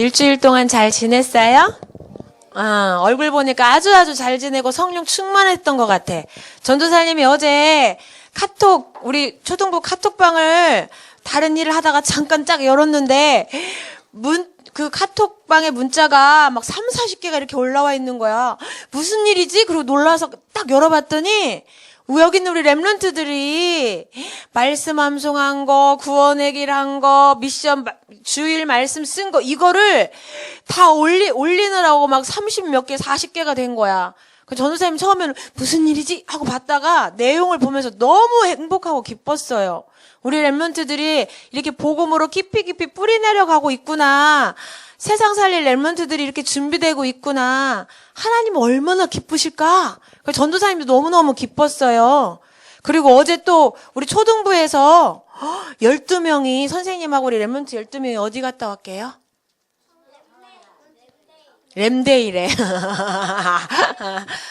일주일 동안 잘 지냈어요? 얼굴 보니까 아주 잘 지내고 성령 충만했던 것 같아. 전도사님이 어제 카톡, 우리 초등부 카톡방을 다른 일을 하다가 잠깐 딱 열었는데, 그 카톡방에 문자가 막 3, 40개가 이렇게 올라와 있는 거야. 무슨 일이지? 그리고 놀라서 딱 열어봤더니, 여기 있는 우리 랩런트들이 말씀 암송한 거, 구원의 길 한 거, 미션, 주일 말씀 쓴 거, 이거를 다 올리느라고 막 30 몇 개, 40개가 된 거야. 그 전도사님 처음에는 무슨 일이지? 하고 봤다가 내용을 보면서 너무 행복하고 기뻤어요. 우리 랩런트들이 이렇게 복음으로 깊이 뿌리 내려가고 있구나. 세상 살릴 랩런트들이 이렇게 준비되고 있구나. 하나님 얼마나 기쁘실까? 전도사님도 너무너무 기뻤어요. 그리고 어제 또 우리 초등부에서 12명이 선생님하고 우리 랩런트 12명이 어디 갔다 왔게요? 램데이래.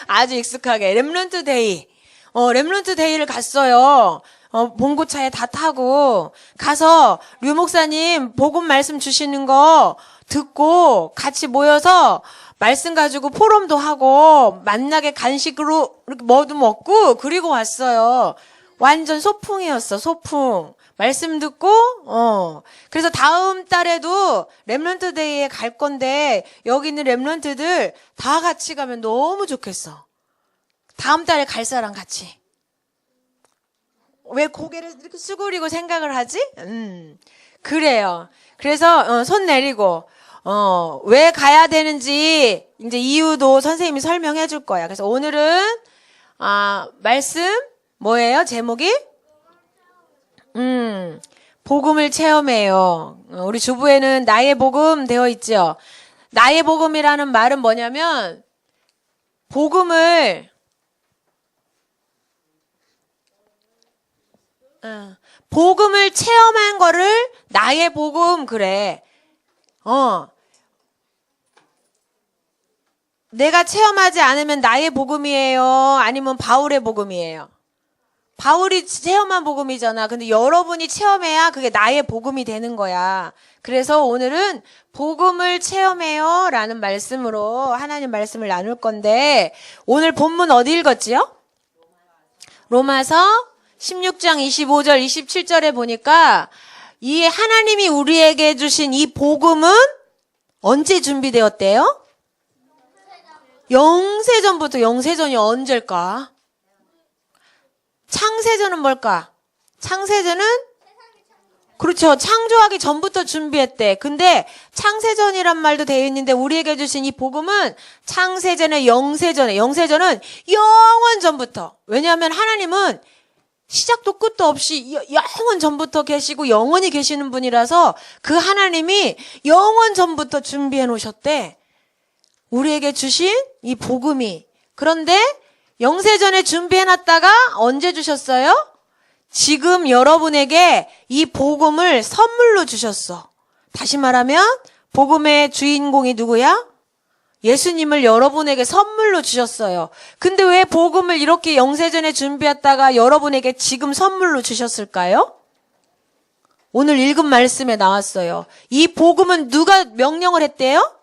아주 익숙하게. 랩런트 데이. 랩런트 데이를 갔어요. 봉고차에 다 타고 가서 류 목사님 복음 말씀 주시는 거 듣고 같이 모여서 말씀 가지고 포럼도 하고 만나게 간식으로 이렇게 뭐도 먹고 그리고 왔어요. 완전 소풍이었어. 소풍. 말씀 듣고 그래서 다음 달에도 랩런트 데이에 갈 건데 여기 있는 랩런트들 다 같이 가면 너무 좋겠어. 다음 달에 갈 사람 같이. 왜 고개를 이렇게 수그리고 생각을 하지? 그래요. 그래서 손 내리고 왜 가야 되는지 이제 이유도 선생님이 설명해 줄 거야. 그래서 오늘은 말씀 뭐예요? 제목이? 복음을 체험해요. 우리 주부에는 나의 복음 되어 있죠. 나의 복음이라는 말은 뭐냐면 복음을 체험한 거를 나의 복음 그래. 내가 체험하지 않으면 나의 복음이에요? 아니면 바울의 복음이에요? 바울이 체험한 복음이잖아. 근데 여러분이 체험해야 그게 나의 복음이 되는 거야. 그래서 오늘은 복음을 체험해요 라는 말씀으로 하나님 말씀을 나눌 건데 오늘 본문 어디 읽었지요? 로마서 16장 25절 27절에 보니까 이 하나님이 우리에게 주신 이 복음은 언제 준비되었대요? 영세전부터. 영세전이 언제일까? 창세전은 뭘까? 창세전은? 그렇죠. 창조하기 전부터 준비했대. 근데 창세전이란 말도 되어 있는데 우리에게 주신 이 복음은 창세전에 영세전에. 영세전은 영원 전부터. 왜냐하면 하나님은 시작도 끝도 없이 영원 전부터 계시고 영원히 계시는 분이라서 그 하나님이 영원 전부터 준비해 놓으셨대. 우리에게 주신 이 복음이. 그런데 영세전에 준비해 놨다가 언제 주셨어요? 지금 여러분에게 이 복음을 선물로 주셨어. 다시 말하면 복음의 주인공이 누구야? 예수님을 여러분에게 선물로 주셨어요. 근데 왜 복음을 이렇게 영세전에 준비했다가 여러분에게 지금 선물로 주셨을까요? 오늘 읽은 말씀에 나왔어요. 이 복음은 누가 명령을 했대요?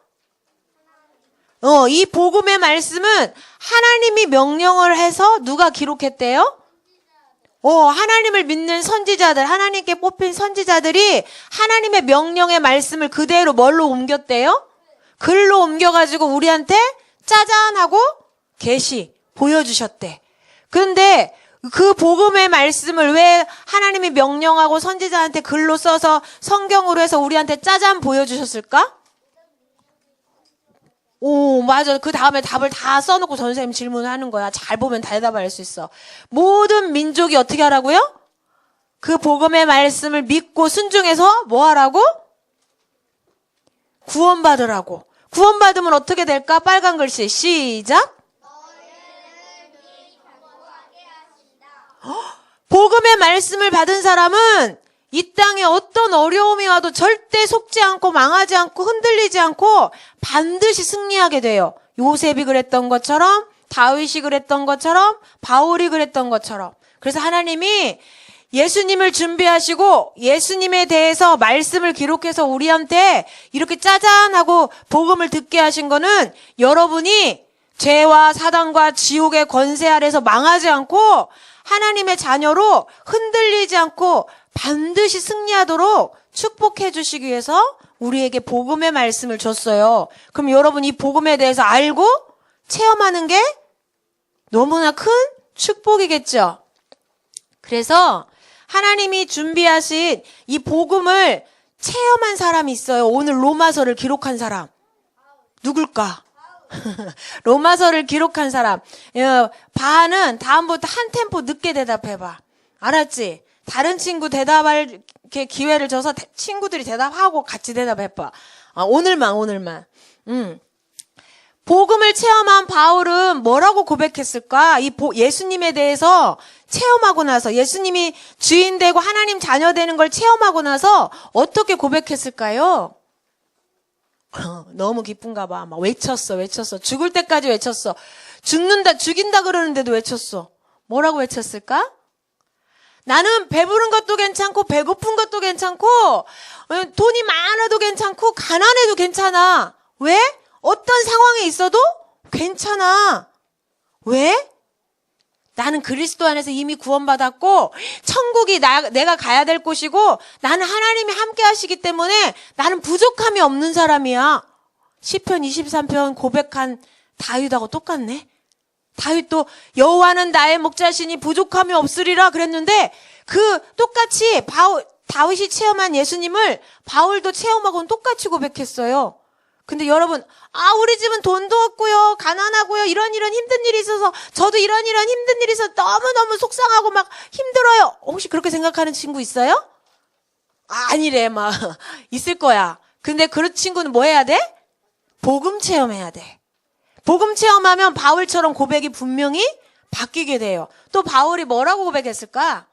이 복음의 말씀은 하나님이 명령을 해서 누가 기록했대요? 하나님을 믿는 선지자들, 하나님께 뽑힌 선지자들이 하나님의 명령의 말씀을 그대로 뭘로 옮겼대요? 글로 옮겨가지고 우리한테 짜잔 하고 계시 보여주셨대. 그런데 그 복음의 말씀을 왜 하나님이 명령하고 선지자한테 글로 써서 성경으로 해서 우리한테 짜잔 보여주셨을까? 맞아. 그 다음에 답을 다 써놓고 전선생님 질문하는 거야. 잘 보면 다 대답할 수 있어. 모든 민족이 어떻게 하라고요? 그 복음의 말씀을 믿고 순종해서 뭐 하라고? 구원받으라고. 구원받으면 어떻게 될까? 빨간 글씨 시작. 복음의 말씀을 받은 사람은 이 땅에 어떤 어려움이 와도 절대 속지 않고 망하지 않고 흔들리지 않고 반드시 승리하게 돼요. 요셉이 그랬던 것처럼, 다윗이 그랬던 것처럼, 바울이 그랬던 것처럼. 그래서 하나님이 예수님을 준비하시고 예수님에 대해서 말씀을 기록해서 우리한테 이렇게 짜잔하고 복음을 듣게 하신 거는 여러분이 죄와 사단과 지옥의 권세 아래서 망하지 않고 하나님의 자녀로 흔들리지 않고 반드시 승리하도록 축복해 주시기 위해서 우리에게 복음의 말씀을 줬어요. 그럼 여러분 이 복음에 대해서 알고 체험하는 게 너무나 큰 축복이겠죠. 그래서 하나님이 준비하신 이 복음을 체험한 사람이 있어요. 오늘 로마서를 기록한 사람. 누굴까? 로마서를 기록한 사람. 바는 다음부터 한 템포 늦게 대답해봐. 알았지? 다른 친구 대답할 이렇게 기회를 줘서 친구들이 대답하고 같이 대답해봐. 오늘만. 복음을 체험한 바울은 뭐라고 고백했을까? 예수님에 대해서 체험하고 나서 예수님이 주인 되고 하나님 자녀 되는 걸 체험하고 나서 어떻게 고백했을까요? 너무 기쁜가 봐. 막 외쳤어. 죽을 때까지 외쳤어. 죽인다 그러는데도 외쳤어. 뭐라고 외쳤을까? 나는 배부른 것도 괜찮고 배고픈 것도 괜찮고 돈이 많아도 괜찮고 가난해도 괜찮아. 왜? 어떤 상황에 있어도 괜찮아. 왜? 나는 그리스도 안에서 이미 구원받았고 천국이 내가 가야 될 곳이고 나는 하나님이 함께 하시기 때문에 나는 부족함이 없는 사람이야. 시편 23편 고백한 다윗하고 똑같네. 다윗도 여호와는 나의 목자시니 부족함이 없으리라 그랬는데 그 똑같이 다윗이 체험한 예수님을 바울도 체험하고는 똑같이 고백했어요. 근데 여러분, 우리 집은 돈도 없고요, 가난하고요, 이런 힘든 일이 있어서, 저도 이런 힘든 일이 있어서 너무너무 속상하고 막 힘들어요. 혹시 그렇게 생각하는 친구 있어요? 아니래, 막. 있을 거야. 근데 그 친구는 뭐 해야 돼? 복음 체험해야 돼. 복음 체험하면 바울처럼 고백이 분명히 바뀌게 돼요. 또 바울이 뭐라고 고백했을까?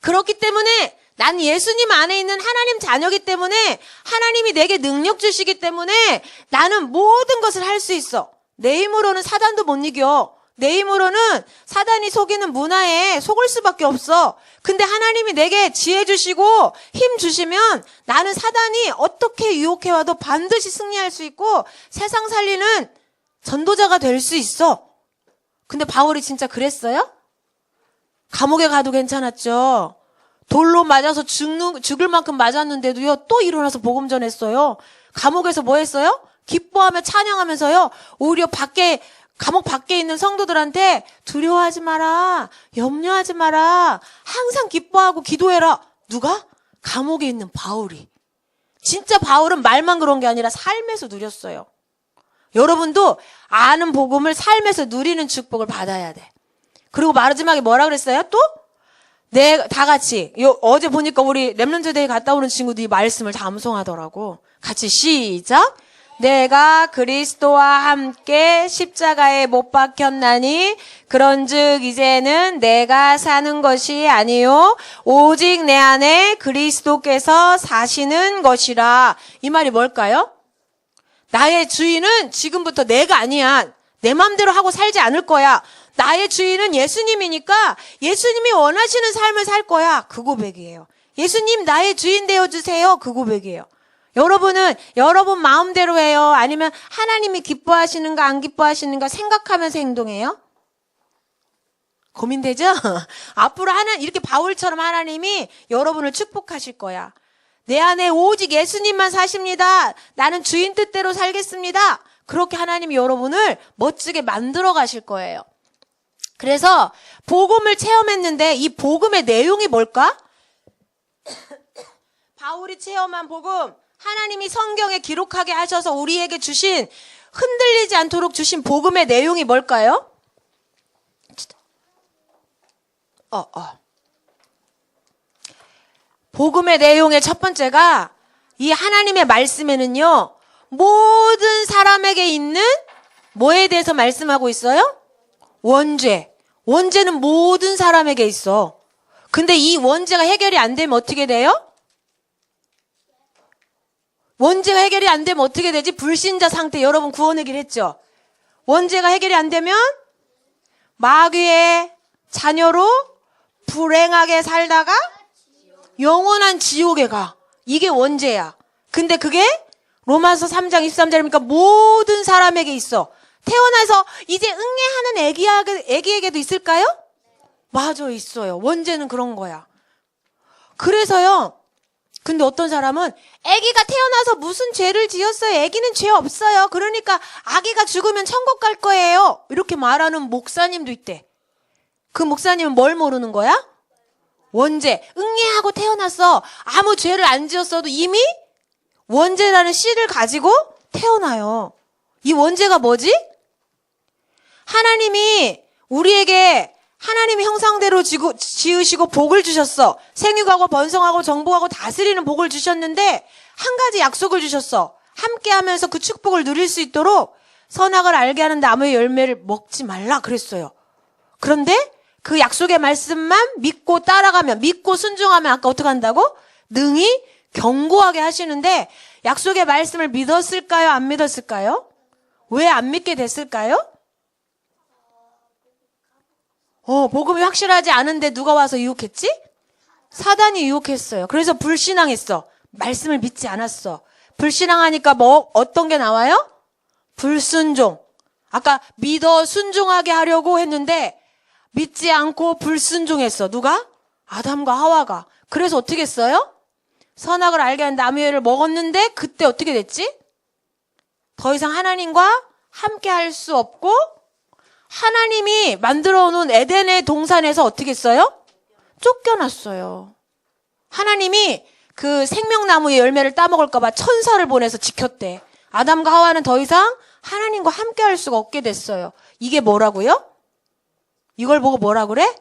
그렇기 때문에 난 예수님 안에 있는 하나님 자녀이기 때문에 하나님이 내게 능력 주시기 때문에 나는 모든 것을 할 수 있어. 내 힘으로는 사단도 못 이겨. 내 힘으로는 사단이 속이는 문화에 속을 수밖에 없어. 근데 하나님이 내게 지혜 주시고 힘 주시면 나는 사단이 어떻게 유혹해와도 반드시 승리할 수 있고 세상 살리는 전도자가 될 수 있어. 근데 바울이 진짜 그랬어요? 감옥에 가도 괜찮았죠. 돌로 맞아서 죽을 만큼 맞았는데도요, 또 일어나서 복음 전했어요. 감옥에서 뭐 했어요? 기뻐하며 찬양하면서요, 오히려 감옥 밖에 있는 성도들한테 두려워하지 마라, 염려하지 마라, 항상 기뻐하고 기도해라. 누가? 감옥에 있는 바울이. 진짜 바울은 말만 그런 게 아니라 삶에서 누렸어요. 여러분도 아는 복음을 삶에서 누리는 축복을 받아야 돼. 그리고 마지막에 뭐라 그랬어요? 또? 다 같이. 어제 보니까 우리 렘넌트 데이 갔다 오는 친구들이 말씀을 다 암송하더라고. 같이 시작. 내가 그리스도와 함께 십자가에 못 박혔나니 그런즉 이제는 내가 사는 것이 아니요 오직 내 안에 그리스도께서 사시는 것이라. 이 말이 뭘까요? 나의 주인은 지금부터 내가 아니야. 내 맘대로 하고 살지 않을 거야. 나의 주인은 예수님이니까 예수님이 원하시는 삶을 살 거야. 그 고백이에요. 예수님 나의 주인 되어주세요. 그 고백이에요. 여러분은 여러분 마음대로 해요? 아니면 하나님이 기뻐하시는가 안 기뻐하시는가 생각하면서 행동해요? 고민되죠? 앞으로 이렇게 바울처럼 하나님이 여러분을 축복하실 거야. 내 안에 오직 예수님만 사십니다. 나는 주인 뜻대로 살겠습니다. 그렇게 하나님이 여러분을 멋지게 만들어 가실 거예요. 그래서 복음을 체험했는데 이 복음의 내용이 뭘까? 바울이 체험한 복음, 하나님이 성경에 기록하게 하셔서 우리에게 주신, 흔들리지 않도록 주신 복음의 내용이 뭘까요? 복음의 내용의 첫 번째가 이 하나님의 말씀에는요, 모든 사람에게 있는 뭐에 대해서 말씀하고 있어요? 원죄. 원죄는 모든 사람에게 있어. 근데 이 원죄가 해결이 안 되면 어떻게 돼요? 원죄가 해결이 안 되면 어떻게 되지? 불신자 상태. 여러분 구원의 길 했죠? 원죄가 해결이 안 되면 마귀의 자녀로 불행하게 살다가 영원한 지옥에 가. 이게 원죄야. 근데 그게 로마서 3장 23절이니까 모든 사람에게 있어. 태어나서 이제 응애하는 애기에게도 있을까요? 맞아, 있어요. 원죄는 그런 거야. 그래서요. 근데 어떤 사람은 아기가 태어나서 무슨 죄를 지었어요? 아기는 죄 없어요. 그러니까 아기가 죽으면 천국 갈 거예요. 이렇게 말하는 목사님도 있대. 그 목사님은 뭘 모르는 거야? 원죄. 응애하고 태어났어. 아무 죄를 안 지었어도 이미 원죄라는 씨를 가지고 태어나요. 이 원죄가 뭐지? 하나님이 우리에게 하나님의 형상대로 지으시고 복을 주셨어. 생육하고 번성하고 정복하고 다스리는 복을 주셨는데 한 가지 약속을 주셨어. 함께하면서 그 축복을 누릴 수 있도록 선악을 알게 하는 나무의 열매를 먹지 말라 그랬어요. 그런데 그 약속의 말씀만 믿고 따라가면, 믿고 순종하면 아까 어떻게 한다고? 능히 견고하게 하시는데 약속의 말씀을 믿었을까요? 안 믿었을까요? 왜 안 믿게 됐을까요? 복음이 확실하지 않은데 누가 와서 유혹했지? 사단이 유혹했어요. 그래서 불신앙했어. 말씀을 믿지 않았어. 불신앙하니까 어떤 게 나와요? 불순종. 아까 믿어 순종하게 하려고 했는데 믿지 않고 불순종했어. 누가? 아담과 하와가. 그래서 어떻게 했어요? 선악을 알게 하는 나무의 먹었는데 그때 어떻게 됐지? 더 이상 하나님과 함께 할 수 없고 하나님이 만들어 놓은 에덴의 동산에서 어떻게 했어요? 쫓겨났어요. 하나님이 그 생명나무의 열매를 따먹을까 봐 천사를 보내서 지켰대. 아담과 하와는 더 이상 하나님과 함께 할 수가 없게 됐어요. 이게 뭐라고요? 이걸 보고 뭐라 그래?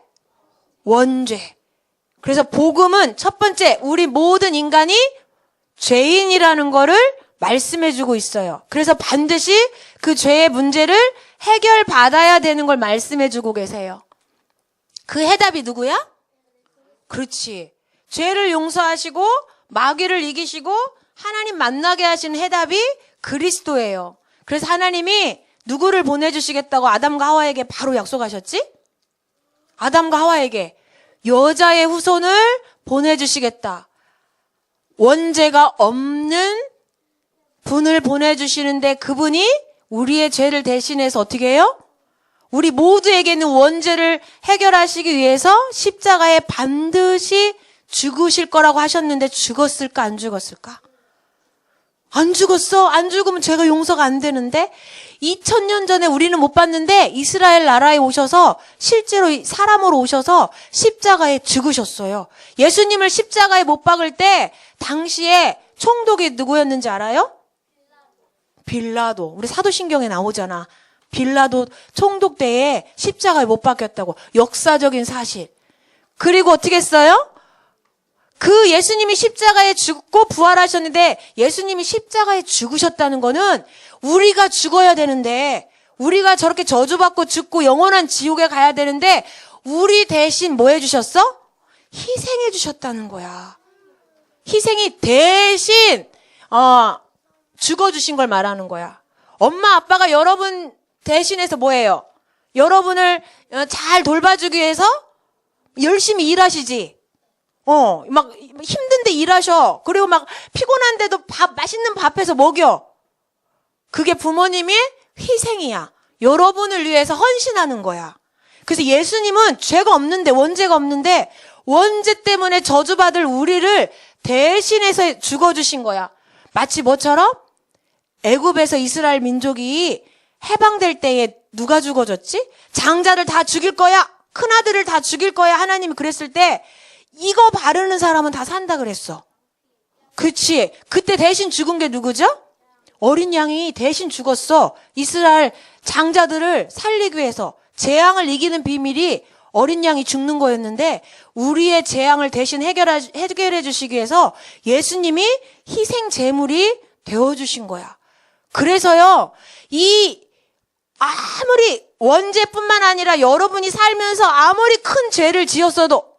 원죄. 그래서 복음은 첫 번째, 우리 모든 인간이 죄인이라는 거를 말씀해주고 있어요. 그래서 반드시 그 죄의 문제를 해결받아야 되는 걸 말씀해주고 계세요. 그 해답이 누구야? 그렇지. 죄를 용서하시고 마귀를 이기시고 하나님 만나게 하시는 해답이 그리스도예요. 그래서 하나님이 누구를 보내주시겠다고 아담과 하와에게 바로 약속하셨지? 아담과 하와에게 여자의 후손을 보내주시겠다. 원죄가 없는 분을 보내주시는데 그분이 우리의 죄를 대신해서 어떻게 해요? 우리 모두에게 있는 원죄를 해결하시기 위해서 십자가에 반드시 죽으실 거라고 하셨는데 죽었을까 안 죽었을까? 안 죽었어. 안 죽으면 죄가 용서가 안 되는데 2000년 전에 우리는 못 봤는데 이스라엘 나라에 오셔서 실제로 사람으로 오셔서 십자가에 죽으셨어요. 예수님을 십자가에 못 박을 때 당시에 총독이 누구였는지 알아요? 빌라도. 우리 사도신경에 나오잖아. 빌라도 총독 때에 십자가에 못 박혔다고. 역사적인 사실. 그리고 어떻게 했어요? 그 예수님이 십자가에 죽고 부활하셨는데 예수님이 십자가에 죽으셨다는 거는 우리가 죽어야 되는데 우리가 저렇게 저주받고 죽고 영원한 지옥에 가야 되는데 우리 대신 뭐 해주셨어? 희생해 주셨다는 거야. 희생이 대신 죽어주신 걸 말하는 거야. 엄마 아빠가 여러분 대신해서 뭐예요? 여러분을 잘 돌봐주기 위해서 열심히 일하시지. 막 힘든데 일하셔. 그리고 막 피곤한데도 맛있는 밥해서 먹여. 그게 부모님의 희생이야. 여러분을 위해서 헌신하는 거야. 그래서 예수님은 죄가 없는데, 원죄가 없는데 원죄 때문에 저주받을 우리를 대신해서 죽어주신 거야. 마치 뭐처럼? 애굽에서 이스라엘 민족이 해방될 때에 누가 죽어졌지? 장자를 다 죽일 거야. 큰아들을 다 죽일 거야. 하나님이 그랬을 때 이거 바르는 사람은 다 산다 그랬어. 그치? 그때 대신 죽은 게 누구죠? 어린 양이 대신 죽었어. 이스라엘 장자들을 살리기 위해서. 재앙을 이기는 비밀이 어린 양이 죽는 거였는데 우리의 재앙을 대신 해결해 주시기 위해서 예수님이 희생 제물이 되어주신 거야. 그래서요, 아무리 원죄뿐만 아니라 여러분이 살면서 아무리 큰 죄를 지었어도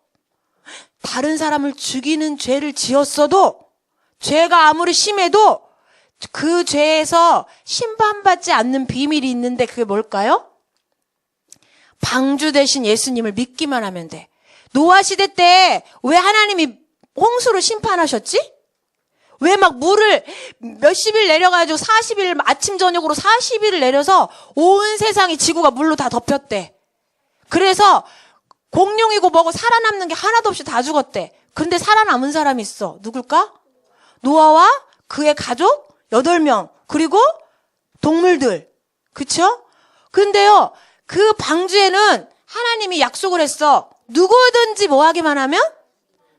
다른 사람을 죽이는 죄를 지었어도 죄가 아무리 심해도 그 죄에서 심판받지 않는 비밀이 있는데 그게 뭘까요? 방주 대신 예수님을 믿기만 하면 돼. 노아 시대 때 왜 하나님이 홍수로 심판하셨지? 왜 막 물을 몇십일 내려가지고 40일 아침 저녁으로 40일을 내려서 온 세상이 지구가 물로 다 덮였대. 그래서 공룡이고 뭐고 살아남는 게 하나도 없이 다 죽었대. 근데 살아남은 사람이 있어. 누굴까? 노아와 그의 가족 8명 그리고 동물들. 그쵸? 근데요, 그 방주에는 하나님이 약속을 했어. 누구든지 뭐 하기만 하면?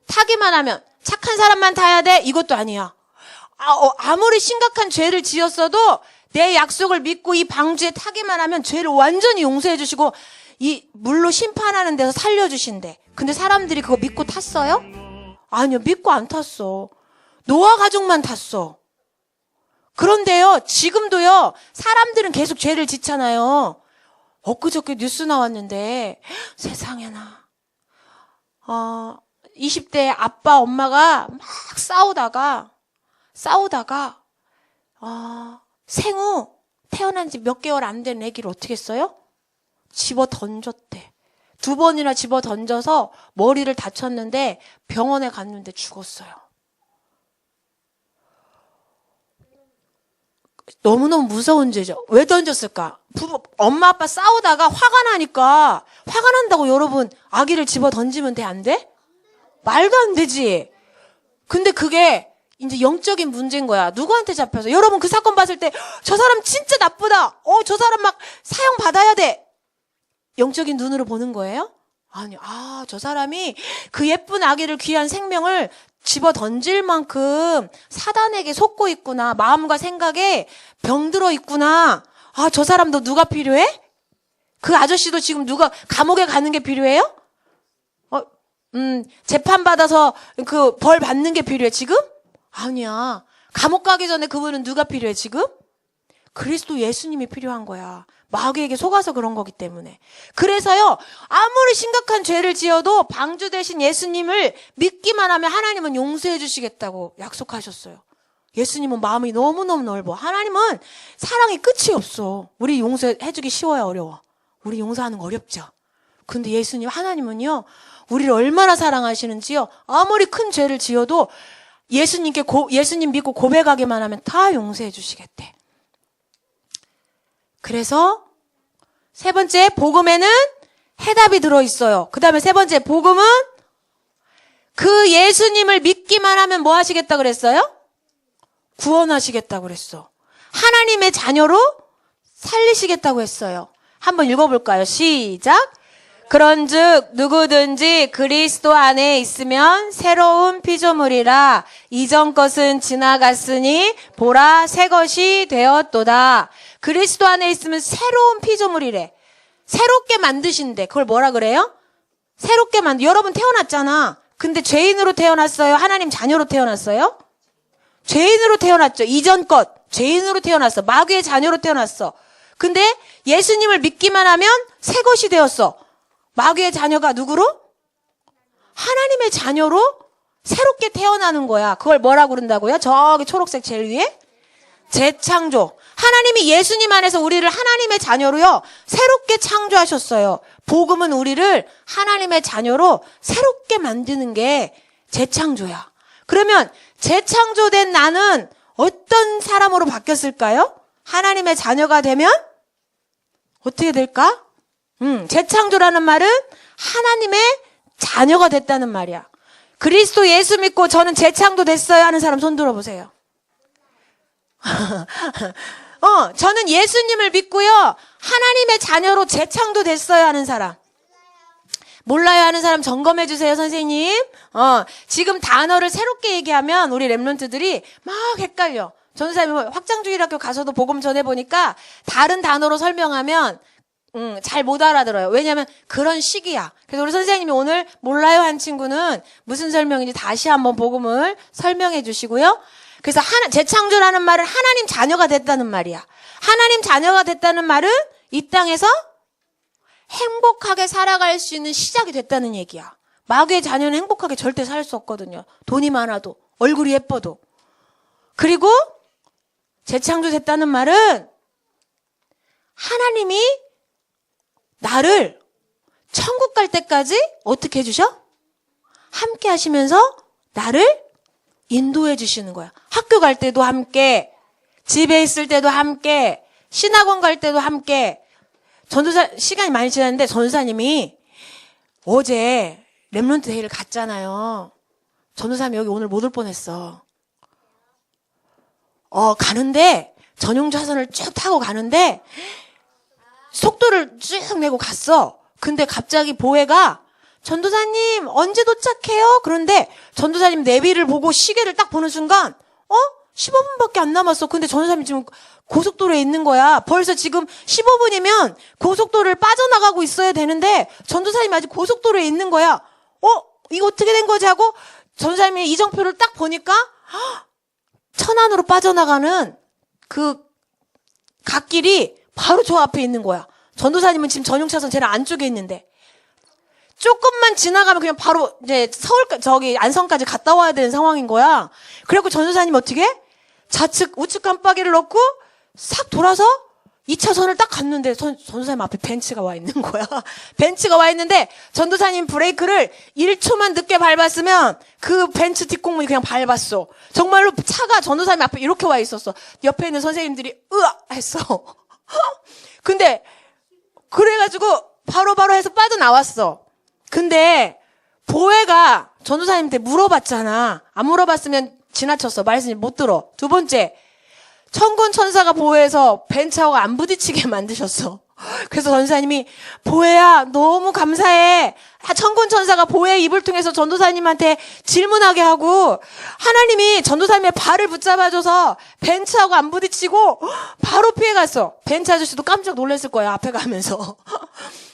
타기만 하면. 착한 사람만 타야 돼? 이것도 아니야. 아무리 심각한 죄를 지었어도 내 약속을 믿고 이 방주에 타기만 하면 죄를 완전히 용서해 주시고 이 물로 심판하는 데서 살려주신대. 근데 사람들이 그거 믿고 탔어요? 아니요, 믿고 안 탔어. 노아 가족만 탔어. 그런데요, 지금도요, 사람들은 계속 죄를 짓잖아요. 엊그저께 뉴스 나왔는데, 세상에나. 20대 아빠, 엄마가 막 싸우다가, 생후 태어난 지 몇 개월 안 된 애기를 어떻게 했어요? 집어 던졌대. 2번이나 집어 던져서 머리를 다쳤는데 병원에 갔는데 죽었어요. 너무너무 무서운 죄죠. 왜 던졌을까? 엄마 아빠 싸우다가 화가 난다고 여러분 아기를 집어 던지면 돼? 안 돼? 말도 안 되지. 근데 그게 이제 영적인 문제인 거야. 누구한테 잡혀서. 여러분 그 사건 봤을 때 저 사람 진짜 나쁘다. 저 사람 막 사형 받아야 돼. 영적인 눈으로 보는 거예요? 아니, 저 사람이 그 예쁜 아기를 귀한 생명을 집어 던질 만큼 사단에게 속고 있구나. 마음과 생각에 병들어 있구나. 저 사람도 누가 필요해? 그 아저씨도 지금 누가 감옥에 가는 게 필요해요? 재판 받아서 그 벌 받는 게 필요해 지금? 아니야. 감옥 가기 전에 그분은 누가 필요해 지금? 그리스도 예수님이 필요한 거야. 마귀에게 속아서 그런 거기 때문에. 그래서요, 아무리 심각한 죄를 지어도 방주 대신 예수님을 믿기만 하면 하나님은 용서해 주시겠다고 약속하셨어요. 예수님은 마음이 너무너무 넓어. 하나님은 사랑이 끝이 없어. 우리 용서해 주기 쉬워요, 어려워? 우리 용서하는 거 어렵죠? 근데 예수님, 하나님은요, 우리를 얼마나 사랑하시는지요, 아무리 큰 죄를 지어도 예수님 믿고 고백하기만 하면 다 용서해 주시겠대. 그래서 세 번째, 복음에는 해답이 들어있어요. 그 다음에 세 번째, 복음은 그 예수님을 믿기만 하면 뭐 하시겠다 그랬어요? 구원하시겠다고 그랬어. 하나님의 자녀로 살리시겠다고 했어요. 한번 읽어볼까요? 시작. 그런즉 누구든지 그리스도 안에 있으면 새로운 피조물이라. 이전 것은 지나갔으니 보라 새 것이 되었도다. 그리스도 안에 있으면 새로운 피조물이래. 새롭게 만드신대. 그걸 뭐라 그래요? 새롭게 여러분 태어났잖아. 근데 죄인으로 태어났어요? 하나님 자녀로 태어났어요? 죄인으로 태어났죠. 이전 것. 죄인으로 태어났어. 마귀의 자녀로 태어났어. 근데 예수님을 믿기만 하면 새 것이 되었어. 마귀의 자녀가 누구로? 하나님의 자녀로 새롭게 태어나는 거야. 그걸 뭐라고 그런다고요? 저기 초록색 제일 위에? 재창조. 하나님이 예수님 안에서 우리를 하나님의 자녀로요, 새롭게 창조하셨어요. 복음은 우리를 하나님의 자녀로 새롭게 만드는 게 재창조야. 그러면 재창조된 나는 어떤 사람으로 바뀌었을까요? 하나님의 자녀가 되면 어떻게 될까? 재창조라는 말은 하나님의 자녀가 됐다는 말이야. 그리스도 예수 믿고 저는 재창조 됐어요 하는 사람 손 들어보세요. 저는 예수님을 믿고요, 하나님의 자녀로 재창조 됐어요 하는 사람. 몰라요 하는 사람 점검해 주세요, 선생님. 지금 단어를 새롭게 얘기하면 우리 랩런트들이 막 헷갈려. 전도사님 확장주일학교 가서도 복음 전해보니까 다른 단어로 설명하면 잘 못 알아들어요. 왜냐하면 그런 식이야. 그래서 우리 선생님이 오늘 몰라요 한 친구는 무슨 설명인지 다시 한번 복음을 설명해 주시고요. 그래서 재창조라는 말은 하나님 자녀가 됐다는 말이야. 하나님 자녀가 됐다는 말은 이 땅에서 행복하게 살아갈 수 있는 시작이 됐다는 얘기야. 마귀의 자녀는 행복하게 절대 살 수 없거든요. 돈이 많아도, 얼굴이 예뻐도. 그리고 재창조됐다는 말은 하나님이 나를 천국 갈 때까지 어떻게 해주셔? 함께 하시면서 나를 인도해 주시는 거야. 학교 갈 때도 함께, 집에 있을 때도 함께, 신학원 갈 때도 함께. 시간이 많이 지났는데 전도사님이 어제 렘넌트 데이를 갔잖아요. 전도사님이 여기 오늘 못 올 뻔했어. 가는데 전용좌선을 쭉 타고 가는데 속도를 쭉 내고 갔어. 근데 갑자기 보혜가 전도사님 언제 도착해요? 그런데 전도사님 내비를 보고 시계를 딱 보는 순간 15분밖에 안 남았어. 근데 전도사님 지금 고속도로에 있는 거야. 벌써 지금 15분이면 고속도로를 빠져나가고 있어야 되는데 전도사님 아직 고속도로에 있는 거야. 이거 어떻게 된 거지 하고 전도사님이 이정표를 딱 보니까 천안으로 빠져나가는 그 갓길이 바로 저 앞에 있는 거야. 전도사님은 지금 전용차선 제일 안쪽에 있는데 조금만 지나가면 그냥 바로 이제 안성까지 갔다 와야 되는 상황인 거야. 그래갖고 전도사님 어떻게? 좌측 우측 깜빡이를 넣고 싹 돌아서 2차선을 딱 갔는데 전도사님 앞에 벤츠가 와 있는 거야. 벤츠가 와 있는데 전도사님 브레이크를 1초만 늦게 밟았으면 그 벤츠 뒷공문이 그냥 밟았어. 정말로 차가 전도사님 앞에 이렇게 와 있었어. 옆에 있는 선생님들이 으아 했어. 근데 그래가지고 바로바로 해서 빠져나왔어. 근데 보혜가 전도사님한테 물어봤잖아. 안 물어봤으면 지나쳤어. 말씀이 못 들어. 두 번째, 천군 천사가 보혜에서 벤츠하고 안 부딪히게 만드셨어. 그래서 전도사님이 보혜야 너무 감사해. 천군 천사가 보혜의 입을 통해서 전도사님한테 질문하게 하고 하나님이 전도사님의 발을 붙잡아줘서 벤츠하고 안 부딪히고 바로 피해갔어. 벤츠 아저씨도 깜짝 놀랐을 거야. 앞에 가면서.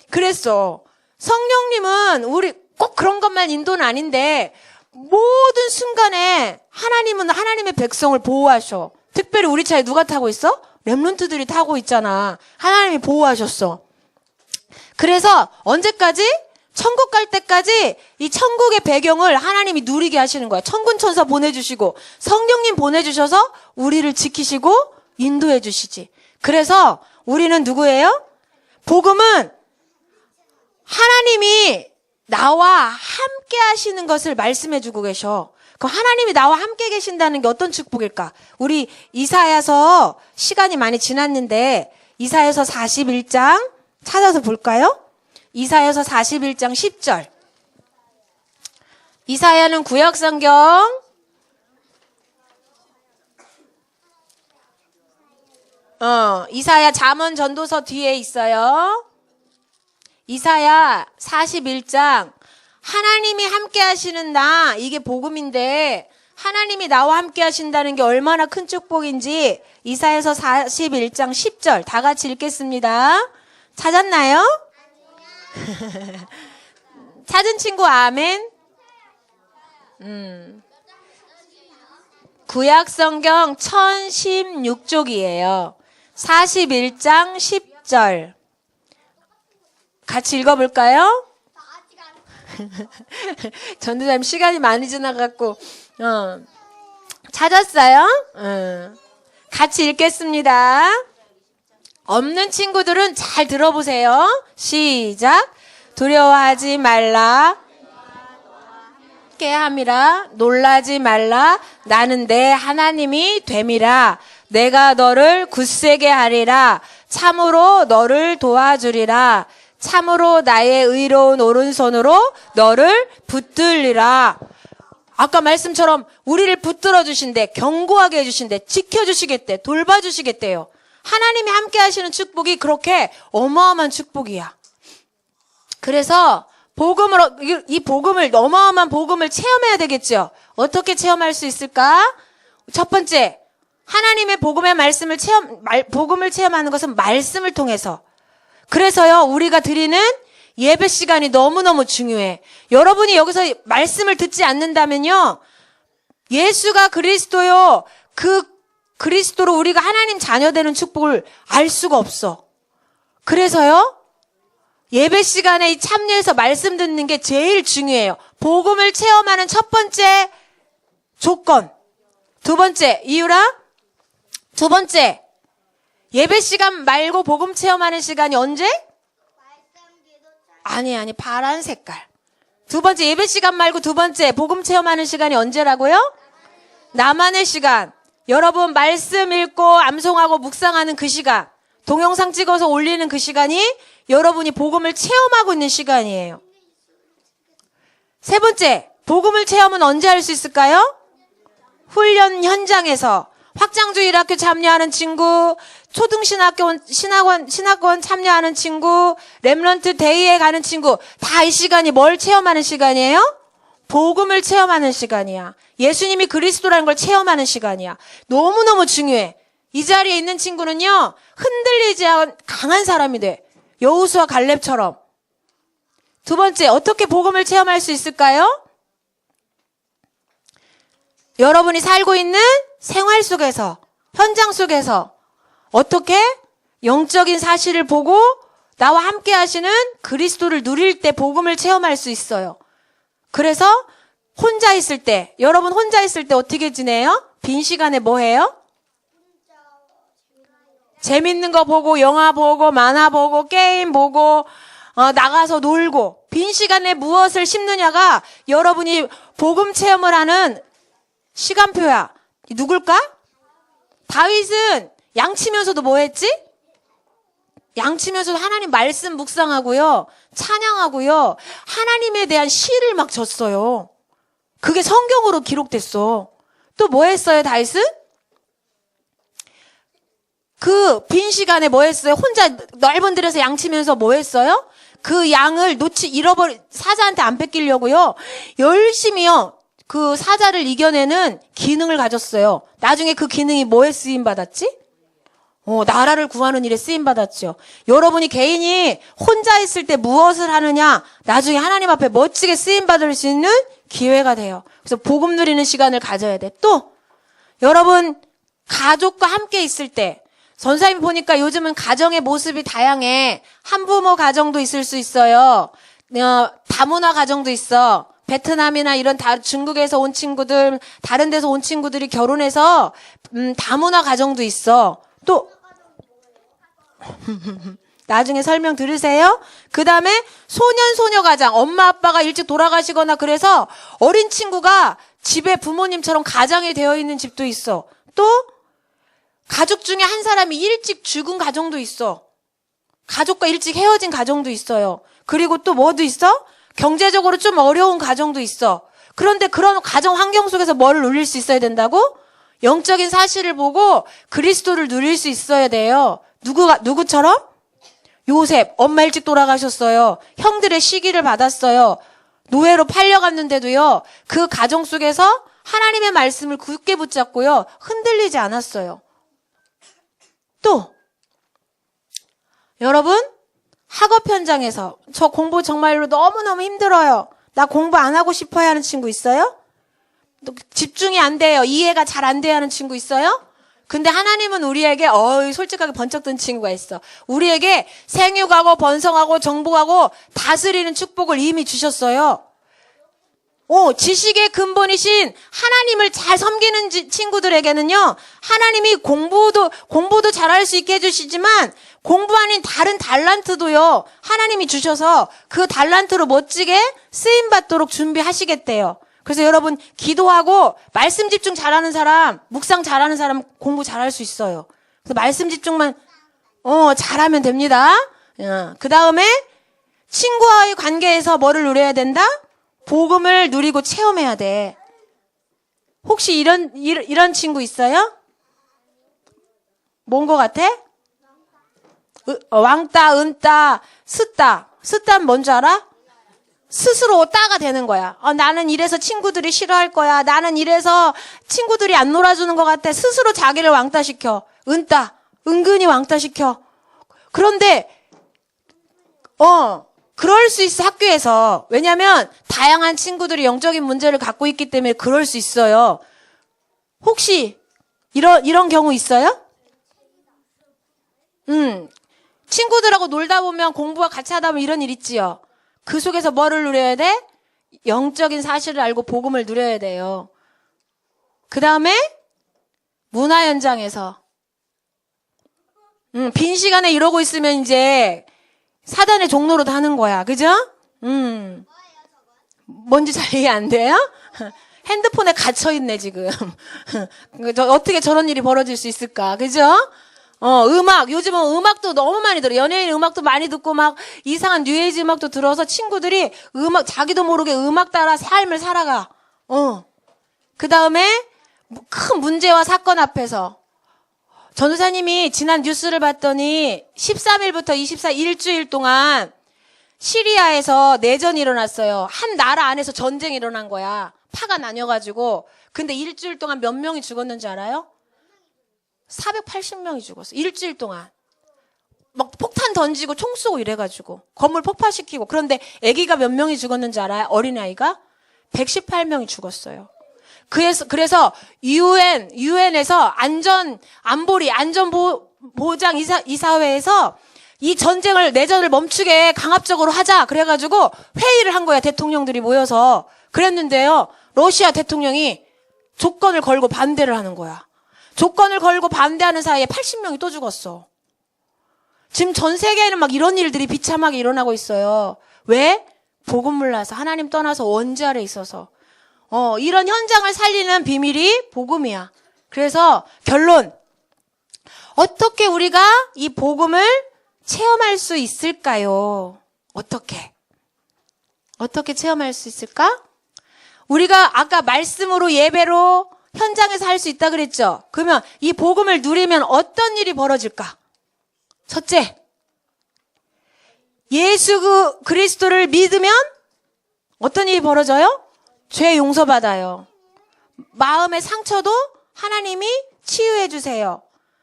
그랬어. 성령님은 우리 꼭 그런 것만 인도는 아닌데 모든 순간에 하나님은 하나님의 백성을 보호하셔. 특별히 우리 차에 누가 타고 있어? 렘넌트들이 타고 있잖아. 하나님이 보호하셨어. 그래서 언제까지? 천국 갈 때까지 이 천국의 배경을 하나님이 누리게 하시는 거야. 천군 천사 보내주시고 성령님 보내주셔서 우리를 지키시고 인도해 주시지. 그래서 우리는 누구예요? 복음은 하나님이 나와 함께 하시는 것을 말씀해 주고 계셔. 그럼 하나님이 나와 함께 계신다는 게 어떤 축복일까? 우리 이사야서 시간이 많이 지났는데 이사야서 41장 찾아서 볼까요? 이사야서 41장 10절. 이사야는 구약성경 이사야 잠언 전도서 뒤에 있어요. 이사야 41장 하나님이 함께 하시는 나, 이게 복음인데 하나님이 나와 함께 하신다는 게 얼마나 큰 축복인지 이사야서 41장 10절 다 같이 읽겠습니다. 찾았나요? 찾은 친구 아멘. 구약성경 1016쪽이에요. 41장 10절 같이 읽어볼까요? 전도사님 시간이 많이 지나갖고 찾았어요? 같이 읽겠습니다. 없는 친구들은 잘 들어보세요. 시작. 두려워하지 말라. 함께 함이라. 놀라지 말라. 나는 내 하나님이 됨이라. 내가 너를 굳세게 하리라. 참으로 너를 도와주리라. 참으로 나의 의로운 오른손으로 너를 붙들리라. 아까 말씀처럼 우리를 붙들어 주신대, 경고하게 해주신대, 지켜주시겠대, 돌봐주시겠대요. 하나님이 함께 하시는 축복이 그렇게 어마어마한 축복이야. 그래서 이 복음을, 어마어마한 복음을 체험해야 되겠죠. 어떻게 체험할 수 있을까? 첫 번째, 하나님의 복음의 복음을 체험하는 것은 말씀을 통해서. 그래서요, 우리가 드리는 예배 시간이 너무너무 중요해. 여러분이 여기서 말씀을 듣지 않는다면요, 예수가 그리스도요, 그 그리스도로 우리가 하나님 자녀 되는 축복을 알 수가 없어. 그래서요, 예배 시간에 이 참여해서 말씀 듣는 게 제일 중요해요. 복음을 체험하는 첫 번째 조건. 두 번째, 이유라? 두 번째, 예배 시간 말고 복음 체험하는 시간이 언제? 아니, 파란 색깔. 두 번째 예배 시간 말고 두 번째 복음 체험하는 시간이 언제라고요? 나만의 시간. 여러분 말씀 읽고 암송하고 묵상하는 그 시간, 동영상 찍어서 올리는 그 시간이 여러분이 복음을 체험하고 있는 시간이에요. 세 번째, 복음을 체험은 언제 할 수 있을까요? 훈련 현장에서. 확장주일 학교 참여하는 친구, 초등신학원, 신학원 참여하는 친구, 렘넌트 데이에 가는 친구, 다 이 시간이 뭘 체험하는 시간이에요? 복음을 체험하는 시간이야. 예수님이 그리스도라는 걸 체험하는 시간이야. 너무너무 중요해. 이 자리에 있는 친구는요, 흔들리지 않은 강한 사람이 돼. 여호수아 갈렙처럼. 두 번째, 어떻게 복음을 체험할 수 있을까요? 여러분이 살고 있는 생활 속에서, 현장 속에서 어떻게 영적인 사실을 보고 나와 함께 하시는 그리스도를 누릴 때 복음을 체험할 수 있어요. 그래서 혼자 있을 때, 여러분 혼자 있을 때 어떻게 지내요? 빈 시간에 뭐 해요? 재밌는 거 보고, 영화 보고, 만화 보고, 게임 보고, 나가서 놀고. 빈 시간에 무엇을 심느냐가 여러분이 복음 체험을 하는 시간표야. 누굴까? 다윗은 양치면서도 뭐 했지? 양치면서도 하나님 말씀 묵상하고요. 찬양하고요. 하나님에 대한 시를 막 졌어요. 그게 성경으로 기록됐어. 또 뭐 했어요, 다윗은? 그 빈 시간에 뭐 했어요? 혼자 넓은 들에서 양치면서 뭐 했어요? 그 양을 사자한테 안 뺏기려고요. 열심히요. 그 사자를 이겨내는 기능을 가졌어요. 나중에 그 기능이 뭐에 쓰임 받았지? 나라를 구하는 일에 쓰임 받았죠. 여러분이 개인이 혼자 있을 때 무엇을 하느냐, 나중에 하나님 앞에 멋지게 쓰임 받을 수 있는 기회가 돼요. 그래서 복음 누리는 시간을 가져야 돼. 또 여러분 가족과 함께 있을 때, 전사님 보니까 요즘은 가정의 모습이 다양해. 한부모 가정도 있을 수 있어요. 다문화 가정도 있어. 베트남이나 이런 중국에서 온 친구들, 다른 데서 온 친구들이 결혼해서 다문화 가정도 있어. 또 나중에 설명 들으세요. 그 다음에 소년 가정, 엄마 아빠가 일찍 돌아가시거나 그래서 어린 친구가 집에 부모님처럼 가장이 되어 있는 집도 있어. 또 가족 중에 한 사람이 일찍 죽은 가정도 있어. 가족과 일찍 헤어진 가정도 있어요. 그리고 또 뭐도 있어? 경제적으로 좀 어려운 가정도 있어. 그런데 그런 가정 환경 속에서 뭐를 누릴 수 있어야 된다고? 영적인 사실을 보고 그리스도를 누릴 수 있어야 돼요. 누구처럼? 요셉, 엄마 일찍 돌아가셨어요. 형들의 시기를 받았어요. 노예로 팔려갔는데도요, 그 가정 속에서 하나님의 말씀을 굳게 붙잡고요, 흔들리지 않았어요. 또, 여러분, 학업 현장에서 저 공부 정말로 너무너무 힘들어요. 나 공부 안 하고 싶어야 하는 친구 있어요? 집중이 안 돼요. 이해가 잘 안 돼야 하는 친구 있어요? 근데 하나님은 우리에게 솔직하게 번쩍 든 친구가 있어. 우리에게 생육하고 번성하고 정복하고 다스리는 축복을 이미 주셨어요. 지식의 근본이신 하나님을 잘 섬기는 친구들에게는요, 하나님이 공부도 잘할 수 있게 해주시지만 공부 아닌 다른 달란트도요, 하나님이 주셔서 그 달란트로 멋지게 쓰임받도록 준비하시겠대요. 그래서 여러분 기도하고 말씀 집중 잘하는 사람, 묵상 잘하는 사람 공부 잘할 수 있어요. 그래서 말씀 집중만 잘하면 됩니다. 그 다음에 친구와의 관계에서 뭐를 누려야 된다? 복음을 누리고 체험해야 돼. 혹시 이런 친구 있어요? 뭔 거 같아? 왕따, 은따, 스따. 스따는 뭔지 알아? 스스로 따가 되는 거야. 나는 이래서 친구들이 싫어할 거야. 나는 이래서 친구들이 안 놀아주는 것 같아. 스스로 자기를 왕따시켜. 은따. 은근히 왕따시켜. 그런데 그럴 수 있어, 학교에서. 왜냐면 다양한 친구들이 영적인 문제를 갖고 있기 때문에 그럴 수 있어요. 혹시 이런 경우 있어요? 친구들하고 놀다 보면 공부와 같이 하다 보면 이런 일 있지요. 그 속에서 뭐를 누려야 돼? 영적인 사실을 알고 복음을 누려야 돼요. 그 다음에 문화 현장에서 빈 시간에 이러고 있으면 이제 사단의 종로로 하는 거야. 그죠? 뭔지 잘 이해 안 돼요? 핸드폰에 갇혀있네, 지금. 어떻게 저런 일이 벌어질 수 있을까? 그죠? 음악. 요즘은 음악도 너무 많이 들어. 연예인 음악도 많이 듣고 막 이상한 뉴에이지 음악도 들어서 친구들이 자기도 모르게 음악 따라 삶을 살아가. 그 다음에 큰 문제와 사건 앞에서 전도사님이 지난 뉴스를 봤더니 13일부터 24일 일주일 동안 시리아에서 내전이 일어났어요. 한 나라 안에서 전쟁이 일어난 거야. 파가 나뉘어가지고. 근데 일주일 동안 몇 명이 죽었는지 알아요? 480명이 죽었어. 일주일 동안. 막 폭탄 던지고 총 쏘고 이래가지고. 건물 폭파시키고. 그런데 아기가 몇 명이 죽었는지 알아요? 어린아이가? 118명이 죽었어요. 그래서 유엔에서 안전보장 이사회에서 이 내전을 멈추게 강압적으로 하자. 그래가지고 회의를 한 거야. 대통령들이 모여서. 그랬는데요. 러시아 대통령이 조건을 걸고 반대를 하는 거야. 조건을 걸고 반대하는 사이에 80명이 또 죽었어. 지금 전 세계에는 막 이런 일들이 비참하게 일어나고 있어요. 왜? 복음 몰라서, 하나님 떠나서 원죄 아래 있어서. 이런 현장을 살리는 비밀이 복음이야. 그래서 결론. 어떻게 우리가 이 복음을 체험할 수 있을까요? 어떻게 체험할 수 있을까? 우리가 아까 말씀으로 예배로 현장에서 할 수 있다 그랬죠? 그러면 이 복음을 누리면 어떤 일이 벌어질까? 첫째, 예수 그리스도를 믿으면 어떤 일이 벌어져요? 죄 용서받아요. 마음의 상처도 하나님이 치유해 주세요.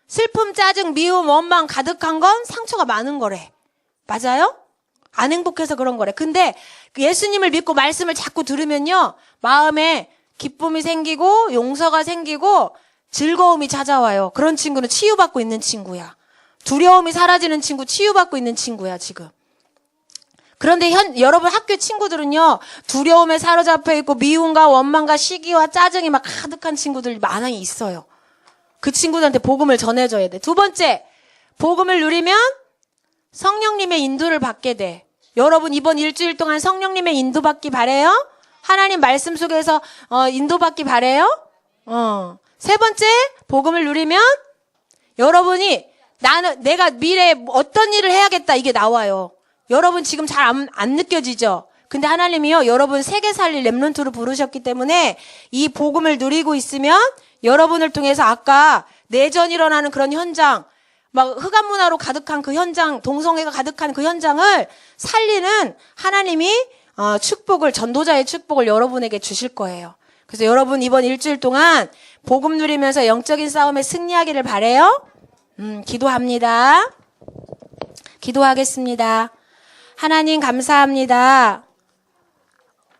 슬픔, 짜증, 미움, 원망 가득한 건 상처가 많은 거래. 맞아요? 안 행복해서 그런 거래. 근데 예수님을 믿고 말씀을 자꾸 들으면요. 마음에 기쁨이 생기고 용서가 생기고 즐거움이 찾아와요. 그런 친구는 치유받고 있는 친구야. 두려움이 사라지는 친구, 치유받고 있는 친구야, 지금. 그런데 여러분 학교 친구들은요. 두려움에 사로잡혀 있고 미움과 원망과 시기와 짜증이 막 가득한 친구들 많이 있어요. 그 친구들한테 복음을 전해줘야 돼. 두 번째, 복음을 누리면 성령님의 인도를 받게 돼. 여러분 이번 일주일 동안 성령님의 인도받기 바래요? 하나님 말씀 속에서 인도받기 바래요? 세 번째, 복음을 누리면 여러분이 내가 미래에 어떤 일을 해야겠다 이게 나와요. 여러분 지금 잘 안 느껴지죠? 근데 하나님이요, 여러분 세계 살릴 렘넌트로 부르셨기 때문에 이 복음을 누리고 있으면 여러분을 통해서 아까 내전 일어나는 그런 현장, 막 흑암 문화로 가득한 그 현장, 동성애가 가득한 그 현장을 살리는 하나님이 축복을, 전도자의 축복을 여러분에게 주실 거예요. 그래서 여러분 이번 일주일 동안 복음 누리면서 영적인 싸움에 승리하기를 바래요. 기도합니다. 기도하겠습니다. 하나님 감사합니다.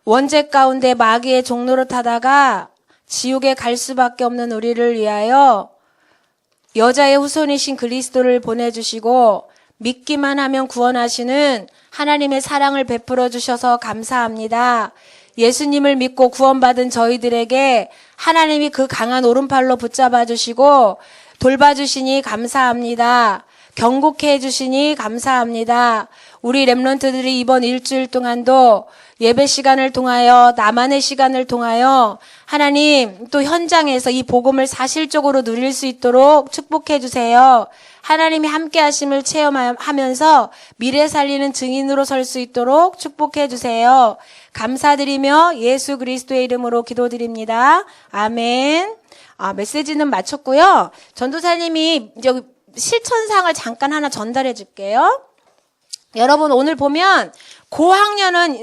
원죄 가운데 마귀의 종노릇 하다가 지옥에 갈 수밖에 없는 우리를 위하여 여자의 후손이신 그리스도를 보내주시고 믿기만 하면 구원하시는 하나님의 사랑을 베풀어 주셔서 감사합니다. 예수님을 믿고 구원받은 저희들에게 하나님이 그 강한 오른팔로 붙잡아 주시고 돌봐주시니 감사합니다. 경고케 해주시니 감사합니다. 우리 렘넌트들이 이번 일주일 동안도 예배 시간을 통하여 나만의 시간을 통하여 하나님 또 현장에서 이 복음을 사실적으로 누릴 수 있도록 축복해 주세요. 하나님이 함께 하심을 체험하면서 미래 살리는 증인으로 설 수 있도록 축복해 주세요. 감사드리며 예수 그리스도의 이름으로 기도드립니다. 아멘. 메시지는 마쳤고요. 전도사님이 이제 실천상을 잠깐 하나 전달해 줄게요. 여러분 오늘 보면 고학년은